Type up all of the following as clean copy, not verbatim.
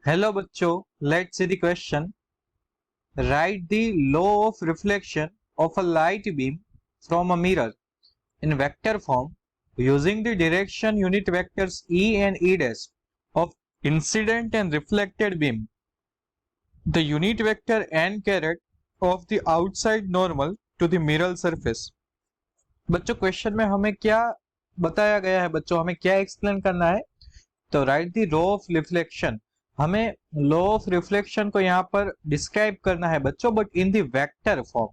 Hello बच्चों, let's see the question. Write the law of reflection of a light beam from a mirror in vector form using the direction unit vectors E and E dash of incident and reflected beam. The unit vector n caret of the outside normal to the mirror surface. बच्चों question में हमें क्या बताया गया है, बच्चों हमें क्या एक्सप्लेन करना है? तो right the law of reflection, हमें लॉ ऑफ रिफ्लेक्शन को यहाँ पर डिस्क्राइब करना है बच्चों, but in the vector form.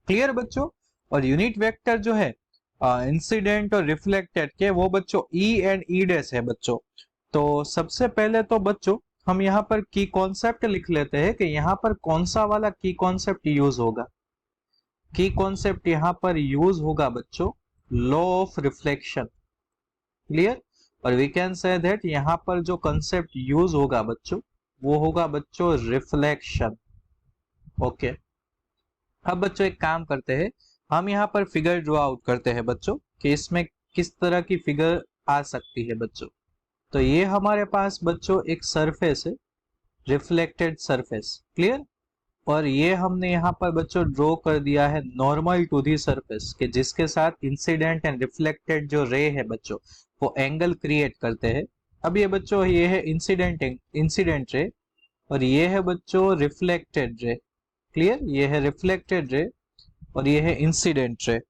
Clear बच्चों? और यूनिट वेक्टर जो है इंसिडेंट और रिफ्लेक्टेड के, वो बच्चों ई एंड ई डैश है बच्चों। तो सबसे पहले तो बच्चों हम यहाँ पर की कॉन्सेप्ट लिख लेते हैं कि यहाँ पर कौन सा वाला की कॉन्सेप्ट यूज होगा। की कॉन्सेप्ट यहाँ पर यूज होगा बच्चों लॉ ऑफ रिफ्लेक्शन। क्लियर? और वी कैन से दैट यहाँ पर जो कंसेप्ट यूज होगा बच्चों वो होगा बच्चों रिफ्लेक्शन। ओके, अब बच्चों एक काम करते हैं, हम यहाँ पर फिगर ड्रॉ आउट करते हैं बच्चों कि इसमें किस तरह की फिगर आ सकती है बच्चों। तो ये हमारे पास बच्चों एक सरफेस है, रिफ्लेक्टेड सरफेस। क्लियर? और ये हमने यहाँ पर बच्चों ड्रॉ कर दिया है नॉर्मल टू दी सरफेस के, जिसके साथ इंसिडेंट एंड रिफ्लेक्टेड जो रे है बच्चों वो एंगल क्रिएट करते हैं। अब ये बच्चों ये है इंसिडेंट रे और ये है बच्चों रिफ्लेक्टेड रे। क्लियर? ये है रिफ्लेक्टेड रे और ये है इंसिडेंट रे।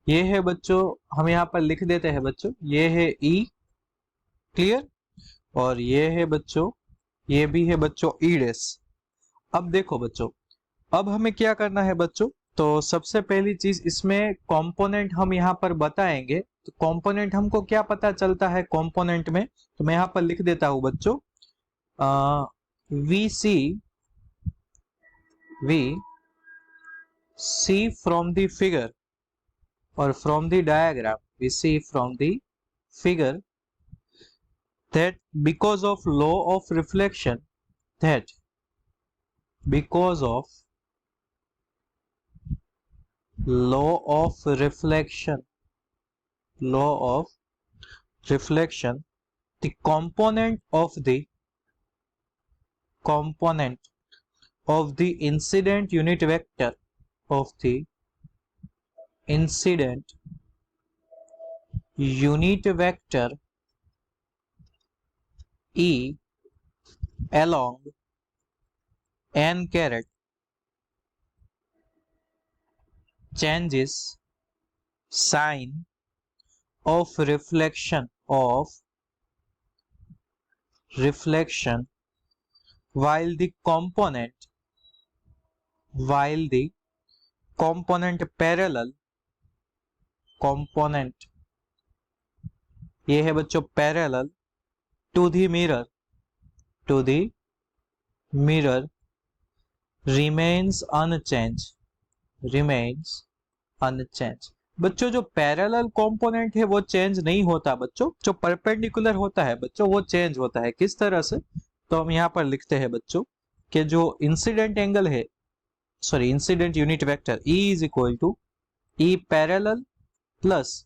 ये है बच्चों, हम यहाँ पर लिख देते हैं बच्चों, ये है ई। क्लियर? और ये है बच्चों, ये भी है बच्चों ई डैश। अब देखो बच्चों, अब हमें क्या करना है बच्चों, तो सबसे पहली चीज इसमें कंपोनेंट हम यहाँ पर बताएंगे। तो कंपोनेंट हमको क्या पता चलता है कंपोनेंट में, तो मैं यहाँ पर लिख देता हूं बच्चों we see from the figure और from the diagram, we see from the figure that because of law of reflection, that because of law of reflection, the component of the incident unit vector of the incident unit vector E along n caret changes sign of reflection while the component parallel, component ये है बच्चों parallel to the mirror remains unchanged। बच्चों जो parallel component है वो change नहीं होता बच्चों, जो परपेंडिकुलर होता है बच्चों वो चेंज होता है। किस तरह से? तो हम यहाँ पर लिखते हैं बच्चों कि जो इंसिडेंट एंगल है, sorry incident unit vector E is equal to E parallel plus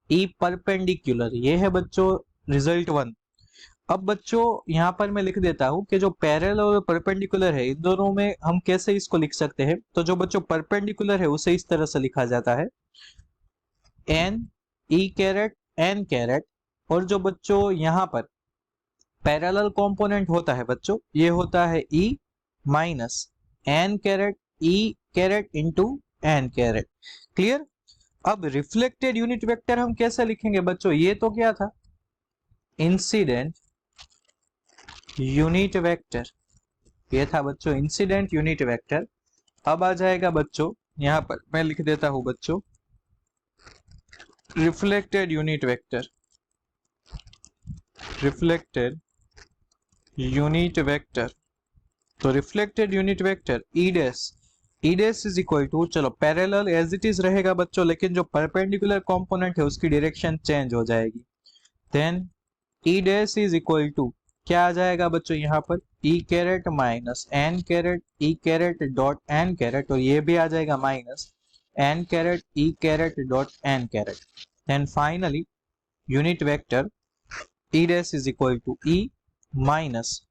E perpendicular. ये है बच्चों रिजल्ट 1। अब बच्चों यहाँ पर मैं लिख देता हूं कि जो पैरेलल और परपेंडिकुलर है इन दोनों में हम कैसे इसको लिख सकते हैं। तो जो बच्चों परपेंडिकुलर है उसे इस तरह से लिखा जाता है N E caret N caret, और जो बच्चों यहाँ पर पैरेलल कंपोनेंट होता है बच्चों ये होता है E माइनस एन कैरेट ई caret into n caret. Clear? अब रिफ्लेक्टेड यूनिट वेक्टर हम कैसे लिखेंगे बच्चों, ये तो क्या था इंसिडेंट यूनिट वेक्टर, ये था बच्चों इंसिडेंट यूनिट वेक्टर। अब आ जाएगा बच्चों यहाँ पर मैं लिख देता हूं बच्चों reflected unit vector, reflected unit vector. तो reflected unit vector E dash is equal to, चलो पैरेलल एज इट इज रहेगा बच्चों, लेकिन जो परपेंडिकुलर कंपोनेंट है उसकी डायरेक्शन चेंज हो जाएगी। Then E dash is equal to क्या आ जाएगा बच्चों यहाँ पर E caret minus N caret ई कैरेट डॉट एन कैरेट, और ये भी आ जाएगा minus N caret E caret dot N caret. Then finally unit vector E dash is equal to E minus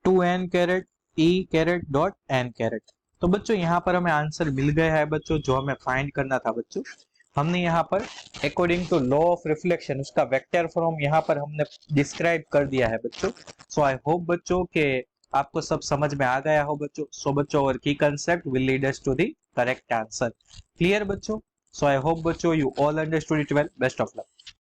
2n caret e caret डॉट n caret. तो बच्चों यहाँ पर हमें आंसर मिल गया है बच्चों, जो हमें फाइंड करना था बच्चों। हमने यहाँ पर according to law of reflection उसका वेक्टर फॉर्म यहाँ पर हमने डिस्क्राइब कर दिया है बच्चों। सो आई होप बच्चों के आपको सब समझ में आ गया हो बच्चों। सो बच्चों और की concept will lead us to the correct answer. Clear बच्चों? सो आई होप बच्चों you all understood it well. Best of luck.